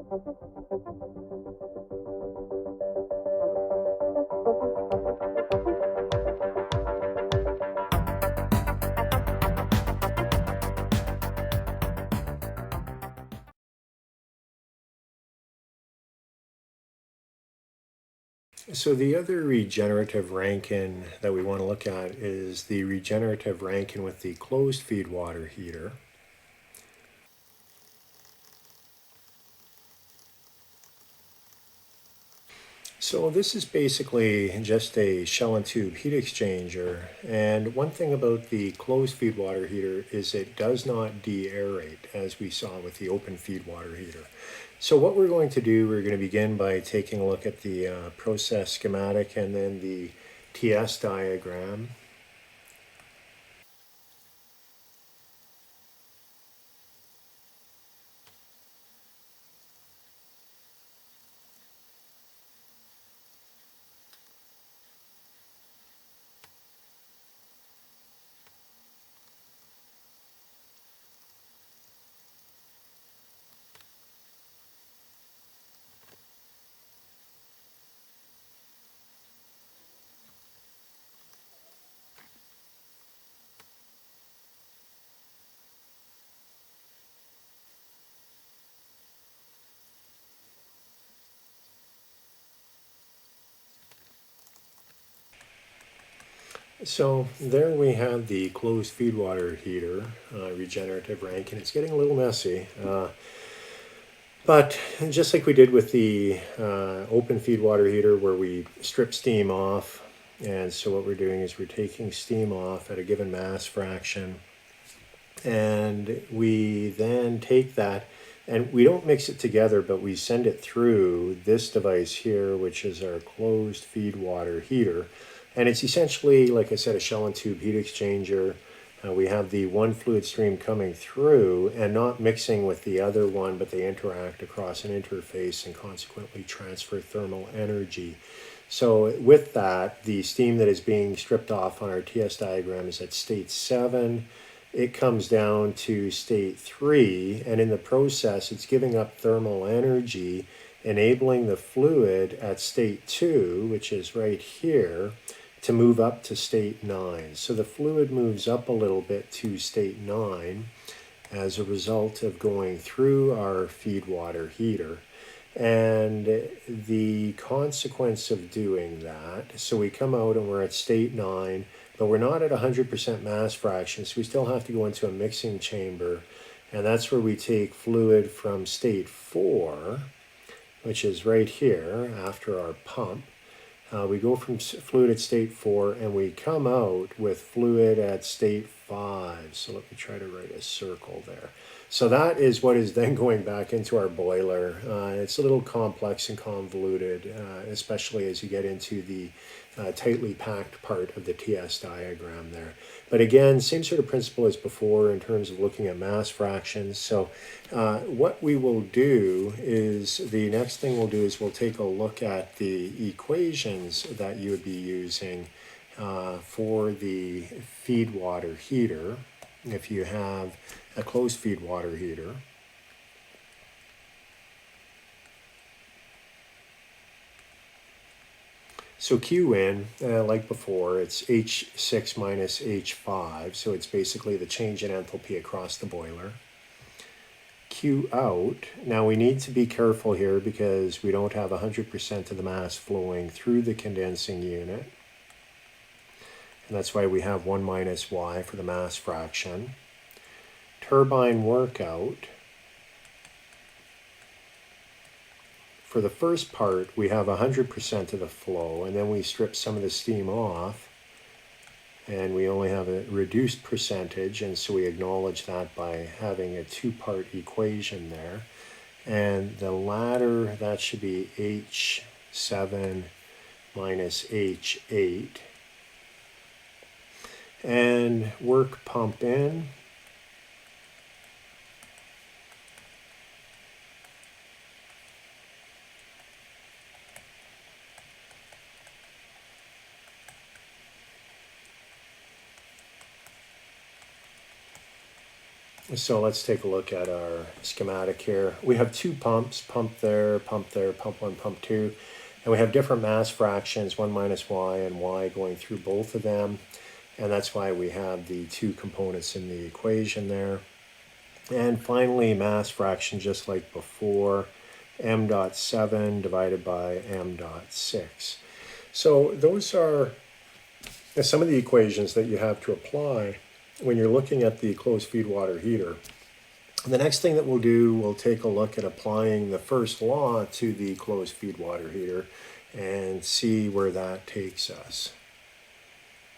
So the other regenerative Rankine that we want to look at is the regenerative Rankine with the closed feedwater heater. So this is basically just a shell and tube heat exchanger, and one thing about the closed feedwater heater is it does not de-aerate as we saw with the open feedwater heater. So what we're going to do, we're going to begin by taking a look at the process schematic and then the TS diagram. So there we have the closed feedwater heater, regenerative Rankine. It's getting a little messy, but just like we did with the open feedwater heater where we strip steam off, and so what we're doing is we're taking steam off at a given mass fraction, and we then take that and we don't mix it together, but we send it through this device here, which is our closed feedwater heater. And it's essentially, like I said, a shell and tube heat exchanger. We have the one fluid stream coming through and not mixing with the other one, but they interact across an interface and consequently transfer thermal energy. So with that, the steam that is being stripped off on our TS diagram is at state 7. It comes down to state 3, and in the process, it's giving up thermal energy, enabling the fluid at state 2, which is right here, to move up to state 9. So the fluid moves up a little bit to state 9 as a result of going through our feedwater heater. And the consequence of doing that, so we come out and we're at state 9, but we're not at 100% mass fraction, so we still have to go into a mixing chamber, and that's where we take fluid from state 4, which is right here after our pump. We go from fluid at state 4 and we come out with fluid at state 5. So let me try to write a circle there. So that is what is then going back into our boiler. It's a little complex and convoluted, especially as you get into the tightly packed part of the TS diagram there. But again, same sort of principle as before in terms of looking at mass fractions. So what we will do is, the next thing we'll do is we'll take a look at the equations that you would be using for the feedwater heater if you have a closed feedwater heater. So Qin, like before, it's H6 minus H5, so it's basically the change in enthalpy across the boiler. Q out, now we need to be careful here because we don't have 100% of the mass flowing through the condensing unit. And that's why we have 1 minus Y for the mass fraction. Turbine workout. For the first part, we have 100% of the flow, and then we strip some of the steam off, and we only have a reduced percentage, and so we acknowledge that by having a two-part equation there. And the latter, that should be H7 minus H8. And work pump in. So let's take a look at our schematic here. We have two pumps, pump there, pump one, pump two. And we have different mass fractions, 1 minus y and y going through both of them. And that's why we have the two components in the equation there. And finally, mass fraction, just like before, m dot 7 divided by m dot 6. So those are some of the equations that you have to apply when you're looking at the closed feed water heater. The next thing that we'll do, we'll take a look at applying the first law to the closed feed water heater and see where that takes us.